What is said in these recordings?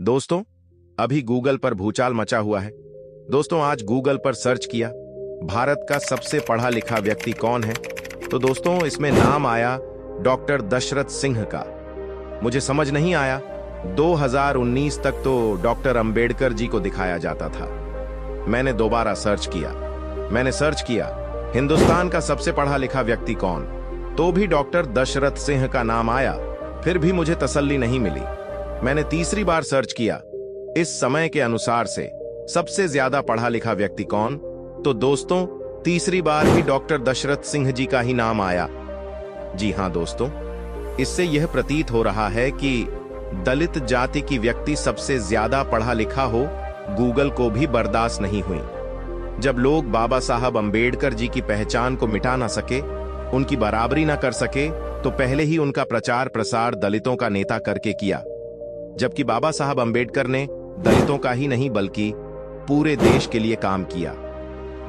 दोस्तों, अभी गूगल पर भूचाल मचा हुआ है। दोस्तों, आज गूगल पर सर्च किया भारत का सबसे पढ़ा लिखा व्यक्ति कौन है, तो दोस्तों इसमें नाम आया डॉक्टर दशरथ सिंह का। मुझे समझ नहीं आया, 2019 तक तो डॉक्टर अंबेडकर जी को दिखाया जाता था। मैंने दोबारा सर्च किया हिंदुस्तान का सबसे पढ़ा लिखा व्यक्ति कौन, तो भी डॉक्टर दशरथ सिंह का नाम आया। फिर भी मुझे तसल्ली नहीं मिली। मैंने तीसरी बार सर्च किया इस समय के अनुसार से सबसे ज्यादा पढ़ा लिखा व्यक्ति कौन, तो दोस्तों तीसरी बार भी डॉक्टर दशरथ सिंह जी का ही नाम आया। जी हां दोस्तों, इससे यह प्रतीत हो रहा है कि दलित जाति की व्यक्ति सबसे ज्यादा पढ़ा लिखा हो, गूगल को भी बर्दाश्त नहीं हुई। जब लोग बाबा साहब अंबेडकर जी की पहचान को मिटा ना सके, उनकी बराबरी ना कर सके, तो पहले ही उनका प्रचार प्रसार दलितों का नेता करके किया। जबकि बाबा साहब अंबेडकर ने दलितों का ही नहीं बल्कि पूरे देश के लिए काम किया।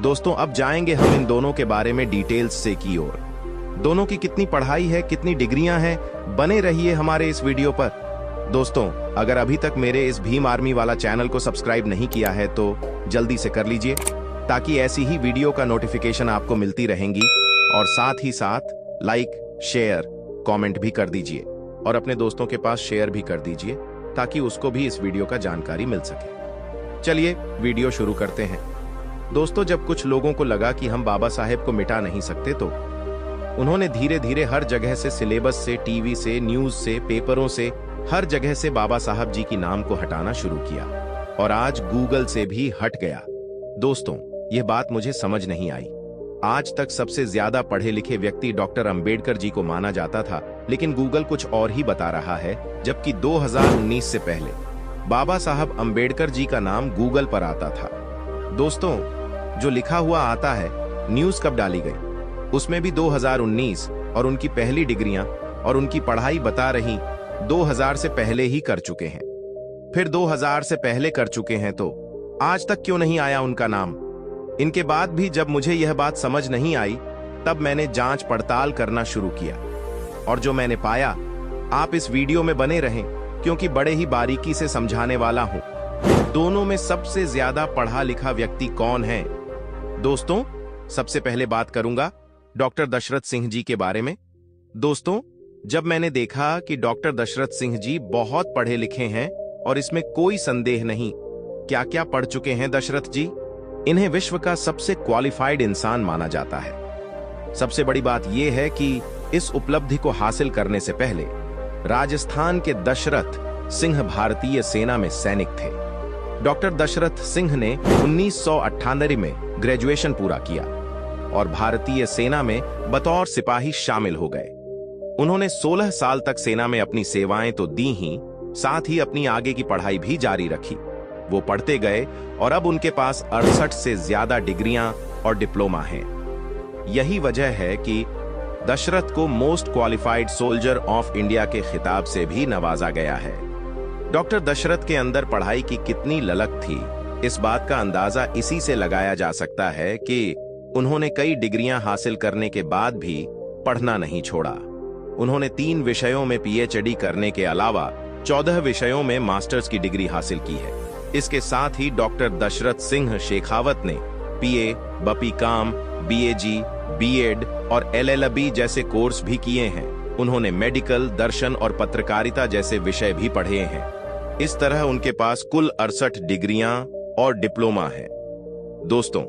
दोस्तों, अब जाएंगे हम इन दोनों के बारे में डिटेल्स से की ओर। दोनों की कितनी पढ़ाई है, कितनी डिग्रियां हैं, बने रहिए हमारे इस वीडियो पर। दोस्तों, अगर अभी तक मेरे इस भीम आर्मी वाला चैनल को सब्सक्राइब नहीं किया है तो जल्दी से कर लीजिए, ताकि ऐसी ही वीडियो का नोटिफिकेशन आपको मिलती रहेंगी। और साथ ही साथ लाइक, शेयर, कमेंट भी कर दीजिए और अपने दोस्तों के पास शेयर भी कर दीजिए, ताकि उसको भी इस वीडियो का जानकारी मिल सके। चलिए वीडियो शुरू करते हैं। दोस्तों, जब कुछ लोगों को लगा कि हम बाबा साहेब को मिटा नहीं सकते, तो उन्होंने धीरे धीरे हर जगह से, सिलेबस से, टीवी से, न्यूज से, पेपरों से, हर जगह से बाबा साहब जी की नाम को हटाना शुरू किया और आज गूगल से भी हट गया। दोस्तों, यह बात मुझे समझ नहीं आई। आज तक सबसे ज्यादा पढ़े लिखे व्यक्ति डॉक्टर अंबेडकर जी को माना जाता था, लेकिन गूगल कुछ और ही बता रहा है। जबकि 2019 से पहले बाबा साहब अंबेडकर जी का नाम गूगल पर आता था। दोस्तों, जो लिखा हुआ आता है, न्यूज कब डाली गई, उसमें भी 2019, और उनकी पहली डिग्रियां और उनकी पढ़ाई बता रही 2000 से पहले ही कर चुके हैं। फिर 2000 से पहले कर चुके हैं तो आज तक क्यों नहीं आया उनका नाम? इनके बाद भी जब मुझे यह बात समझ नहीं आई, तब मैंने जांच पड़ताल करना शुरू किया और जो मैंने पाया, आप इस वीडियो में बने रहें, क्योंकि बड़े ही बारीकी से समझाने वाला हूं। दोनों में सबसे ज्यादा पढ़ा लिखा व्यक्ति कौन है? दोस्तों, सबसे पहले बात करूंगा डॉक्टर दशरथ सिंह जी के बारे में। दोस्तों, जब मैंने देखा कि डॉक्टर दशरथ सिंह जी बहुत पढ़े लिखे हैं और इसमें कोई संदेह नहीं, क्या क्या पढ़ चुके हैं दशरथ जी, इन्हें विश्व का सबसे क्वालिफाइड इंसान माना जाता है। सबसे बड़ी बात यह है कि इस उपलब्धि को हासिल करने से पहले राजस्थान के दशरथ सिंह भारतीय सेना में सैनिक थे। डॉक्टर दशरथ सिंह ने 1998 में ग्रेजुएशन पूरा किया और भारतीय सेना में बतौर सिपाही शामिल हो गए। उन्होंने 16 साल तक सेना में अपनी सेवाएं तो दी ही, साथ ही अपनी आगे की पढ़ाई भी जारी रखी। वो पढ़ते गए और अब उनके पास 68 से ज्यादा डिग्रियां और डिप्लोमा हैं। यही वजह है कि दशरथ को most qualified soldier of India के खिताब से भी नवाजा गया है। डॉक्टर दशरथ के अंदर पढ़ाई की कितनी ललक थी, इस बात का अंदाजा इसी से लगाया जा सकता है कि उन्होंने कई डिग्रियां हासिल करने के बाद भी पढ़ना नहीं छोड़ा। उन्होंने 3 विषयों में पीएचडी करने के अलावा 14 विषयों में मास्टर्स की डिग्री हासिल की है। इसके साथ ही डॉक्टर दशरथ सिंह शेखावत ने पीए, बपीकाम, बीएजी, बीएड और एलएलबी जैसे कोर्स भी किए हैं। उन्होंने मेडिकल, दर्शन और पत्रकारिता जैसे विषय भी पढ़े हैं। इस तरह उनके पास कुल 68 डिग्रियां और डिप्लोमा है। दोस्तों,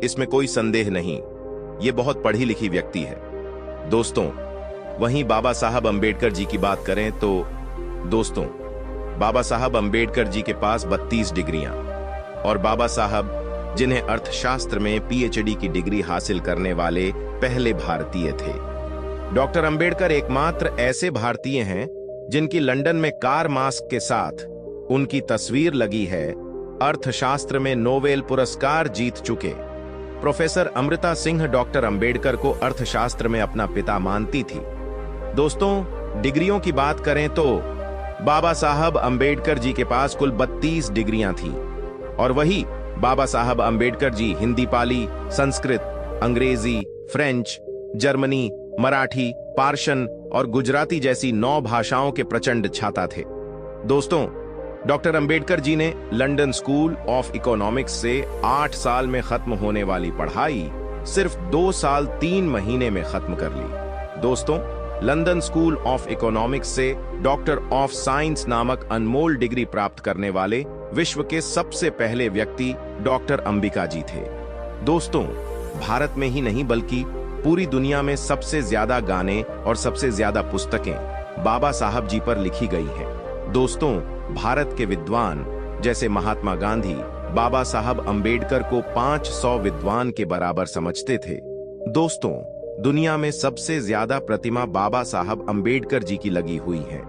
इसमें कोई संदेह नहीं, ये बहुत पढ़ी लिखी व्यक्ति है। दोस्तों, वहीं बाबा साहब अंबेडकर जी की बात करें तो दोस्तों, बाबा साहब अंबेडकर जी के पास 32 डिग्रियां और बाबा साहब, जिन्हें अर्थशास्त्र में पीएचडी की डिग्री हासिल करने वाले पहले भारतीय थे। डॉक्टर अंबेडकर एकमात्र ऐसे भारतीय हैं जिनकी लंदन में कार मास्क के साथ उनकी तस्वीर लगी है। अर्थशास्त्र में नोबेल पुरस्कार जीत चुके प्रोफेसर अमृता सिंह डॉक्टर अंबेडकर को अर्थशास्त्र में अपना पिता मानती थी। दोस्तों, डिग्रियों की बात करें तो बाबा साहब अंबेडकर जी के पास कुल 32 डिग्रियां थीं और वही बाबा साहब अंबेडकर जी हिंदी पाली, संस्कृत, अंग्रेजी, फ्रेंच, जर्मनी, मराठी, पार्शियन और गुजराती जैसी 9 भाषाओं के प्रचंड छाता थे। दोस्तों, डॉक्टर अंबेडकर जी ने लंदन स्कूल ऑफ इकोनॉमिक्स से 8 साल में खत्म होने वाली पढ़ाई सिर्फ 2 साल 3 महीने में खत्म कर ली। दोस्तों, लंदन स्कूल ऑफ इकोनॉमिक्स से डॉक्टर ऑफ साइंस नामक अनमोल डिग्री प्राप्त करने वाले विश्व के सबसे पहले व्यक्ति डॉक्टर अंबिका जी थे। दोस्तों, भारत में ही नहीं बल्कि पूरी दुनिया में सबसे ज्यादा गाने और सबसे ज्यादा पुस्तकें बाबा साहब जी पर लिखी गई हैं। दोस्तों, भारत के विद्वान जैसे महात्मा गांधी बाबा साहब अंबेडकर को 500 विद्वान के बराबर समझते थे। दोस्तों, दुनिया में सबसे ज्यादा प्रतिमा बाबा साहब अंबेडकर जी की लगी हुई है।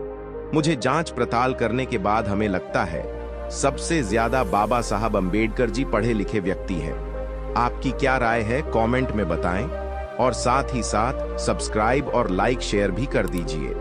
मुझे जांच पड़ताल करने के बाद हमें लगता है सबसे ज्यादा बाबा साहब अंबेडकर जी पढ़े लिखे व्यक्ति हैं। आपकी क्या राय है कमेंट में बताएं और साथ ही साथ सब्सक्राइब और लाइक शेयर भी कर दीजिए।